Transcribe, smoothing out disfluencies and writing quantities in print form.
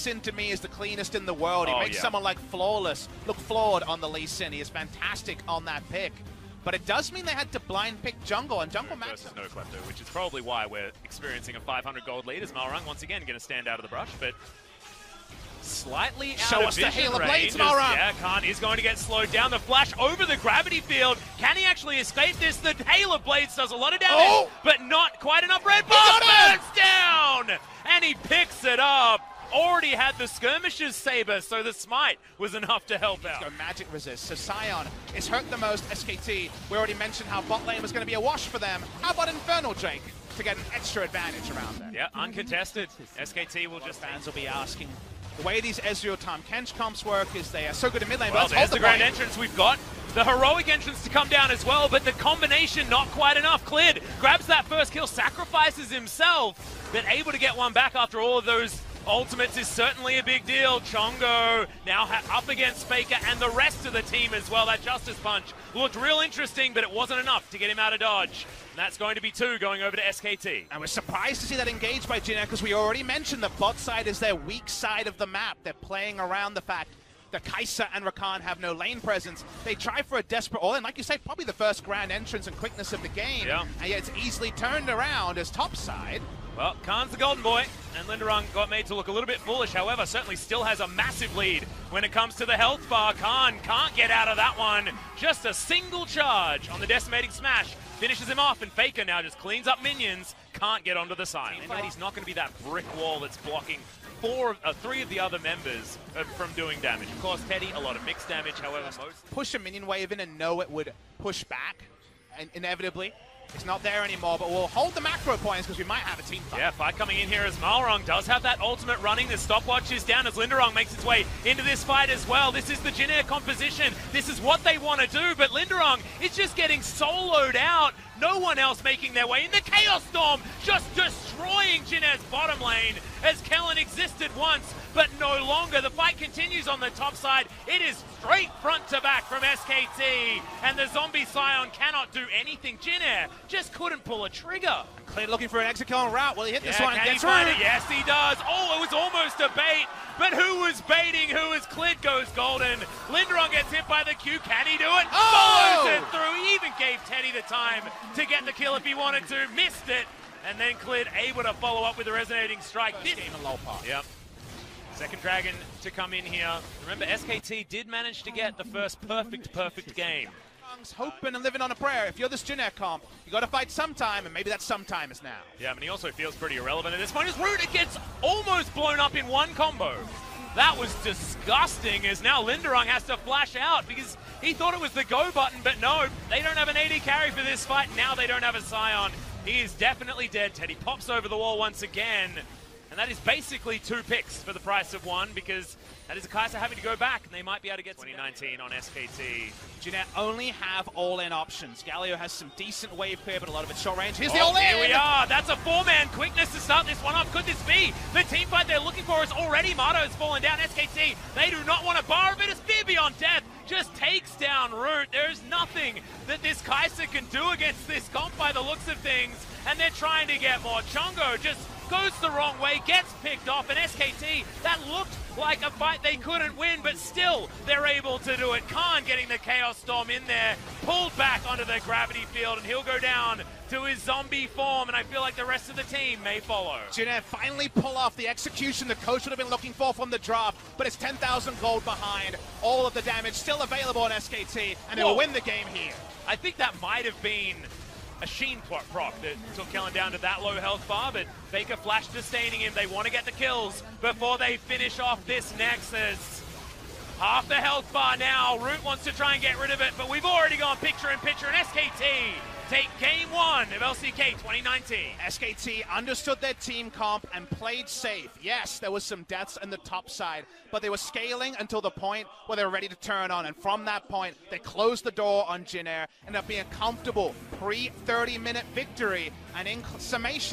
Sin to me is the cleanest in the world. He makes someone like Flawless look flawed on the Lee Sin. He is fantastic on that pick. But it does mean they had to blind pick jungle, and jungle matches no klepto, which is probably why we're experiencing a 500 gold lead as Malrung once again going to stand out of the brush, but slightly out of vision Hail of range. Blades, Malrung. Yeah, Khan is going to get slowed down. The flash over the gravity field. Can he actually escape this? The Hail of Blades does a lot of damage, but not quite enough. Red Buff burns down, and he picks it up. Already had the Skirmisher's Saber, so the Smite was enough to help out. Go magic resist. So Sion is hurt the most. SKT, we already mentioned how bot lane was going to be a wash for them. How about Infernal Drake to get an extra advantage around there? Yeah, uncontested. SKT will just... Fans will be asking. The way these Ezreal Tahm Kench comps work is they are so good at mid lane. Well, but there's the grand entrance. We've got the heroic entrance to come down as well, but the combination not quite enough. Cleared, grabs that first kill, sacrifices himself, but able to get one back after all of those ultimates is certainly a big deal. Chongo now up against Faker and the rest of the team as well. That Justice Punch looked real interesting, but it wasn't enough to get him out of dodge. And that's going to be 2 going over to SKT. And we're surprised to see that engaged by Jin Air, because we already mentioned the bot side is their weak side of the map. They're playing around the fact that Kai'Sa and Rakan have no lane presence. They try for a desperate all-in. Like you say, probably the first grand entrance and quickness of the game. Yeah. And yet it's easily turned around as top side. Well, Khan's the golden boy, and Linderung got made to look a little bit foolish. However, certainly still has a massive lead when it comes to the health bar. Khan can't get out of that one. Just a single charge on the decimating smash. Finishes him off, and Faker now just cleans up minions. Can't get onto the side. In fact, he's not going to be that brick wall that's blocking 3 of the other members from doing damage. Of course, Teddy, a lot of mixed damage. However, most... Push a minion wave in and know it would push back, and inevitably. It's not there anymore, but we'll hold the macro points because we might have a team fight. Yeah, fight coming in here as Malrung does have that ultimate running. The stopwatch is down as Linderung makes its way into this fight as well. This is the Jin Air composition. This is what they want to do, but Linderung is just getting soloed out. No one else making their way in. The Chaos Storm just destroying Jin Air's bottom lane as Kellen existed once, but no longer. The fight continues on the top side. It is straight front to back from SKT, and the Zombie Scion cannot do anything. Jin Air just couldn't pull a trigger. Clear looking for an execute on route. Will he hit this one? Can he find it? Yes, he does. Oh, it was almost a bait, but who was baiting? Who was Clid goes golden. Linderung gets hit by the Q. Can he do it? Follows it through. He even gave Teddy the time to get the kill if he wanted to. Missed it. And then Clid able to follow up with a resonating strike. First game in low part. Yep. Second Dragon to come in here. Remember, SKT did manage to get the first perfect game. Hoping and living on a prayer. If you're this Jin Air comp, you got to fight sometime, and maybe that sometime is now. Yeah, I mean, he also feels pretty irrelevant at this point. His root, it gets almost blown up in one combo. That was disgusting, as now Linderung has to flash out because he thought it was the go button, but no, they don't have an AD carry for this fight. Now they don't have a Scion. He is definitely dead. Teddy pops over the wall once again. And that is basically 2 picks for the price of 1, because that is a Kai'Sa having to go back, and they might be able to get 2019 on SKT. Jin Air only have all-in options. Galio has some decent wave clear, but a lot of it's short range. Here's the all-in! Here we are. That's a 4-man quickness to start this one off. Could this be the team fight they're looking for? Is already Mato has fallen down. SKT, they do not want to bar of it. As Fear Beyond Death just takes down Root. There's nothing that this Kai'Sa can do against this comp by the looks of things, and they're trying to get more. Chongo just goes the wrong way, gets picked off, and SKT, that looked like a fight they couldn't win, but still they're able to do it. Khan getting the Chaos Storm in there, pulled back onto the gravity field, and he'll go down to his zombie form, and I feel like the rest of the team may follow. Jin Air finally pull off the execution the coach would have been looking for from the draft, but it's 10,000 gold behind. All of the damage still available on SKT, and they will win the game here. I think that might have been a Sheen proc that took Kellen down to that low health bar, but Faker flash sustaining him. They want to get the kills before they finish off this Nexus. Half the health bar now. Root wants to try and get rid of it, but we've already gone picture-in-picture, and SKT take game 1 of LCK 2019. SKT understood their team comp and played safe. Yes, there was some deaths on the top side, but they were scaling until the point where they were ready to turn on. And from that point, they closed the door on Jin Air, ended up being a comfortable pre-30-minute victory. And in summation,